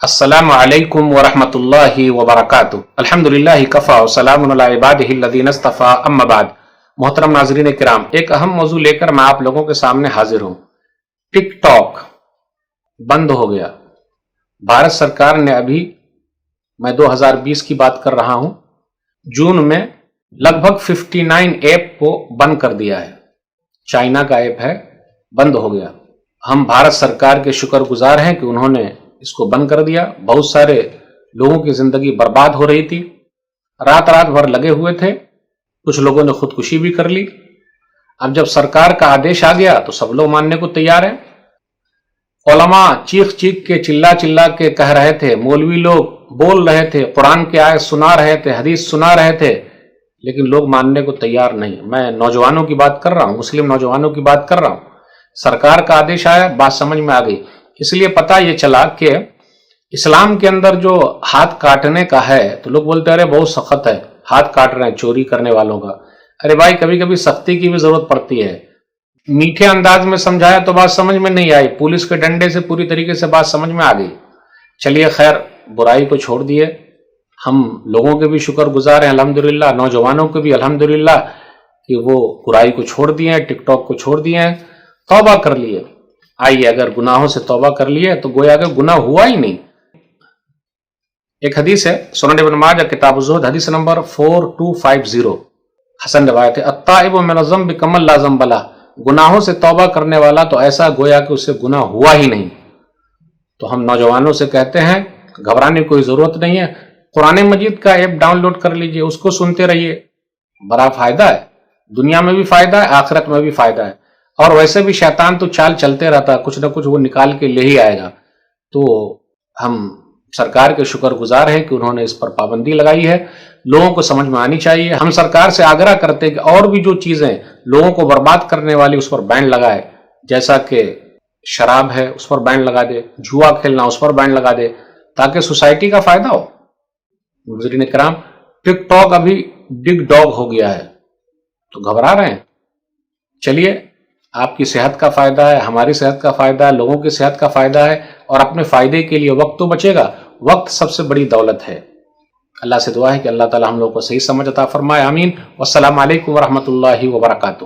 السلام علیکم ورحمۃ اللہ وبرکاتہ۔ الحمدللہ کفا وسلام علی عبادہ الذین اصطفیٰ، اما بعد۔ محترم ناظرین کرام، ایک اہم موضوع لے کر میں آپ لوگوں کے سامنے حاضر ہوں۔ ٹک ٹاک بند ہو گیا۔ بھارت سرکار نے ابھی، میں 2020 کی بات کر رہا ہوں، جون میں لگ بھگ 59 ایپ کو بند کر دیا ہے۔ چائنا کا ایپ ہے، بند ہو گیا۔ ہم بھارت سرکار کے شکر گزار ہیں کہ انہوں نے اس کو بند کر دیا۔ بہت سارے لوگوں کی زندگی برباد ہو رہی تھی، رات بھر لگے ہوئے تھے، کچھ لوگوں نے خودکشی بھی کر لی۔ اب جب سرکار کا آدیش آ گیا تو سب لوگ ماننے کو تیار ہیں۔ علماء چیخ کے چلا کے کہہ رہے تھے، مولوی لوگ بول رہے تھے، قرآن کے آیت سنا رہے تھے، حدیث سنا رہے تھے، لیکن لوگ ماننے کو تیار نہیں۔ میں نوجوانوں کی بات کر رہا ہوں، مسلم نوجوانوں کی بات کر رہا ہوں۔ سرکار کا آدیش آیا، بات سمجھ میں آ گئی۔ اس لیے پتہ یہ چلا کہ اسلام کے اندر جو ہاتھ کاٹنے کا ہے تو لوگ بولتے ہیں ارے بہت سخت ہے، ہاتھ کاٹ رہے ہیں چوری کرنے والوں کا۔ ارے بھائی، کبھی کبھی سختی کی بھی ضرورت پڑتی ہے۔ میٹھے انداز میں سمجھایا تو بات سمجھ میں نہیں آئی، پولیس کے ڈنڈے سے پوری طریقے سے بات سمجھ میں آ گئی۔ چلیے خیر، برائی کو چھوڑ دیے، ہم لوگوں کے بھی شکر گزار ہیں الحمدللہ، نوجوانوں کے بھی الحمدللہ کہ وہ برائی کو چھوڑ دیے ہیں، ٹک ٹاک کو چھوڑ دیے ہیں، توبہ کر لیے۔ آئیے، اگر گناہوں سے توبہ کر لیے تو گویا کہ گناہ ہوا ہی نہیں۔ ایک حدیث ہے، سنن ابن ماجہ کتاب الزہد، حدیث نمبر 4250، حسن روایت ہے، التائب من الذنب کمن لا ذنب لہ، گناہوں سے توبہ کرنے والا تو ایسا گویا کہ اسے گناہ ہوا ہی نہیں۔ تو ہم نوجوانوں سے کہتے ہیں گھبرانے کی کوئی ضرورت نہیں ہے، قرآن مجید کا ایپ ڈاؤن لوڈ کر لیجئے، اس کو سنتے رہیے، بڑا فائدہ ہے، دنیا میں بھی فائدہ ہے، آخرت میں بھی فائدہ ہے۔ اور ویسے بھی شیطان تو چال چلتے رہتا ہے، کچھ نہ کچھ وہ نکال کے لے ہی آئے گا۔ تو ہم سرکار کے شکر گزار ہیں کہ انہوں نے اس پر پابندی لگائی ہے، لوگوں کو سمجھ میں آنی چاہیے۔ ہم سرکار سے آگرہ کرتے ہیں کہ اور بھی جو چیزیں لوگوں کو برباد کرنے والی اس پر بین لگائے، جیسا کہ شراب ہے اس پر بین لگا دے، جوا کھیلنا اس پر بین لگا دے، تاکہ سوسائٹی کا فائدہ ہو۔ ناظرین کرام، ٹک ٹاک ابھی ڈگ ڈاگ ہو گیا ہے تو گھبرا رہے ہیں؟ چلیے، آپ کی صحت کا فائدہ ہے، ہماری صحت کا فائدہ ہے، لوگوں کی صحت کا فائدہ ہے، اور اپنے فائدے کے لیے وقت تو بچے گا۔ وقت سب سے بڑی دولت ہے۔ اللہ سے دعا ہے کہ اللہ تعالی ہم لوگوں کو صحیح سمجھ عطا فرمائے، آمین۔ والسلام علیکم ورحمۃ اللہ وبرکاتہ۔